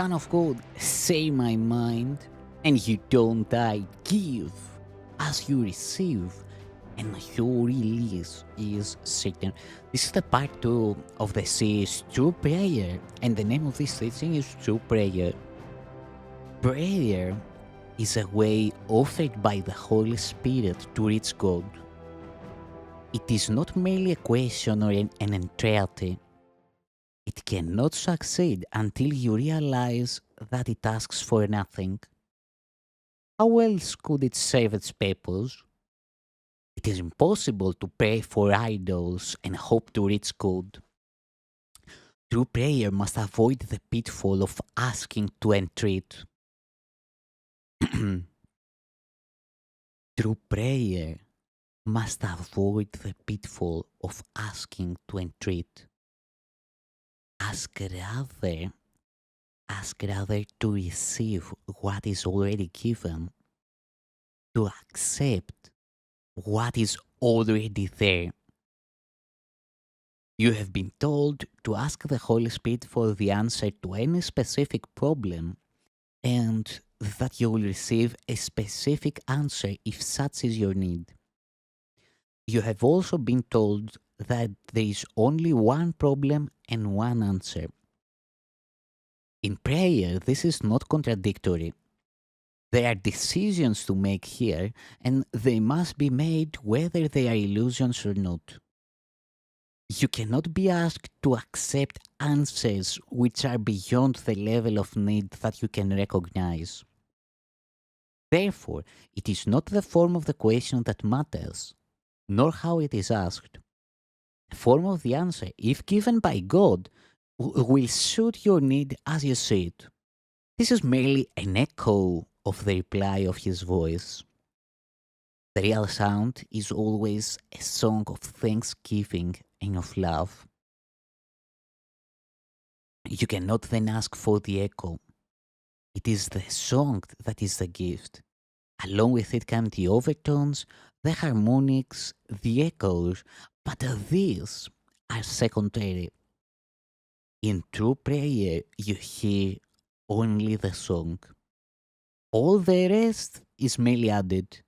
Son of God, say my mind, and you don't die. Give as you receive, and your release is certain. This is the part 2 of the series True Prayer, and the name of this teaching is True Prayer. Prayer is a way offered by the Holy Spirit to reach God. It is not merely a question or an entreaty. It cannot succeed until you realize that it asks for nothing. How else could it serve its purpose? It is impossible to pray for idols and hope to reach God. True prayer must avoid the pitfall of asking to entreat. True prayer must avoid the pitfall of asking to entreat. Ask rather, ask rather to receive what is already given, to accept what is already there. You have been told to ask the Holy Spirit for the answer to any specific problem, and that you will receive a specific answer if such is your need. You have also been told that there is only one problem and one answer. In prayer, this is not contradictory. There are decisions to make here, and they must be made whether they are illusions or not. You cannot be asked to accept answers which are beyond the level of need that you can recognize. Therefore, it is not the form of the question that matters, nor how it is asked. The form of the answer, if given by God, will suit your need as you see it. This is merely an echo of the reply of His voice. The real sound is always a song of thanksgiving and of love. You cannot then ask for the echo. It is the song that is the gift. Along with it come the overtones, the harmonics, the echoes, but these are secondary. In true prayer, you hear only the song. All the rest is merely added.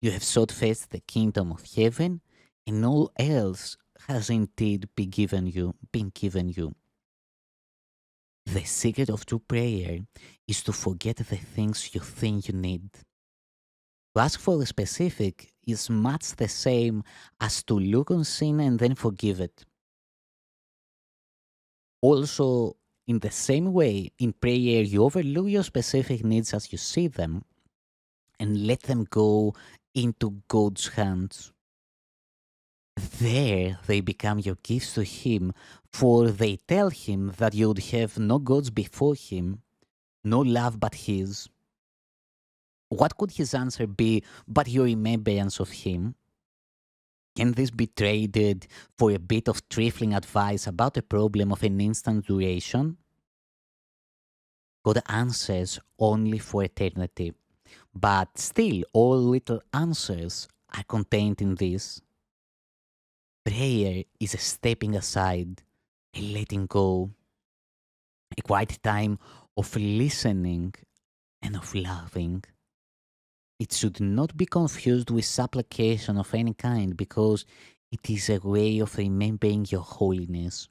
You have sought first the kingdom of heaven, and all else has indeed been given you. The secret of true prayer is to forget the things you think you need. To ask for the specific is much the same as to look on sin and then forgive it. Also, in the same way, in prayer, you overlook your specific needs as you see them and let them go into God's hands. There they become your gifts to Him, for they tell Him that you would have no gods before Him, no love but His. What could His answer be but your remembrance of Him? Can this be traded for a bit of trifling advice about a problem of an instant duration? God answers only for eternity, but still all little answers are contained in this. Prayer is a stepping aside, a letting go, a quiet time of listening and of loving. It should not be confused with supplication of any kind because it is a way of remembering your holiness.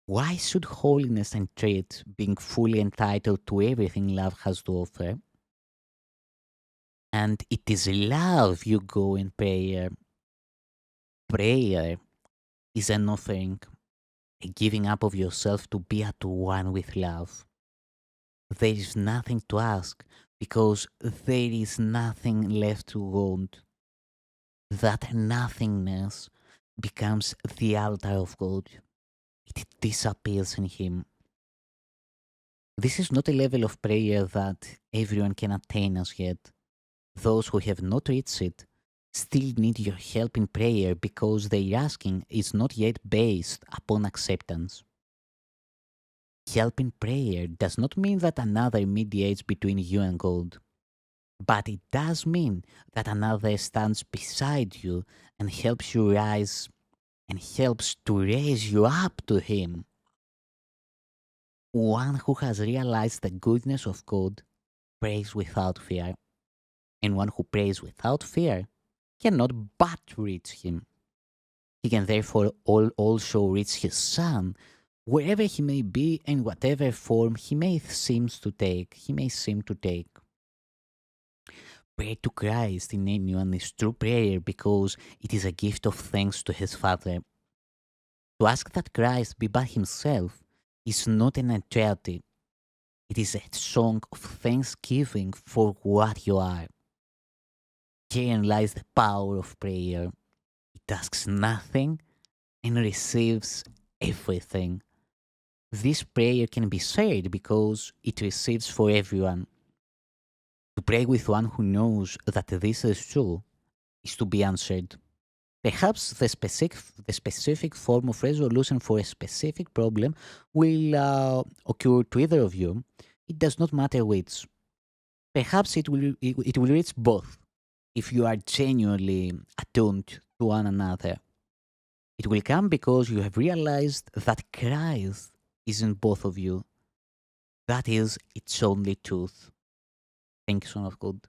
Why should holiness entreat being fully entitled to everything love has to offer? And it is love you go in prayer. Prayer is an offering, a giving up of yourself to be at one with love. There is nothing to ask because there is nothing left to want. That nothingness becomes the altar of God. It disappears in Him. This is not a level of prayer that everyone can attain as yet. Those who have not reached it still need your help in prayer because their asking is not yet based upon acceptance. Help in prayer does not mean that another mediates between you and God, but it does mean that another stands beside you and helps you rise and helps to raise you up to Him. One who has realized the goodness of God prays without fear, and one who prays without fear cannot but reach him. He can therefore also reach his Son, wherever he may be and whatever form he may seem to take. Prayer to Christ in anyone is true prayer because it is a gift of thanks to his Father. To ask that Christ be by himself is not an entreaty, it is a song of thanksgiving for what you are. Herein lies the power of prayer. It asks nothing and receives everything. This prayer can be shared because it receives for everyone. To pray with one who knows that this is true is to be answered. Perhaps the specific form of resolution for a specific problem will occur to either of you. It does not matter which. Perhaps it will reach both if you are genuinely attuned to one another. It will come because you have realized that Christ is in both of you. That is its only truth. Thank you, Son of God.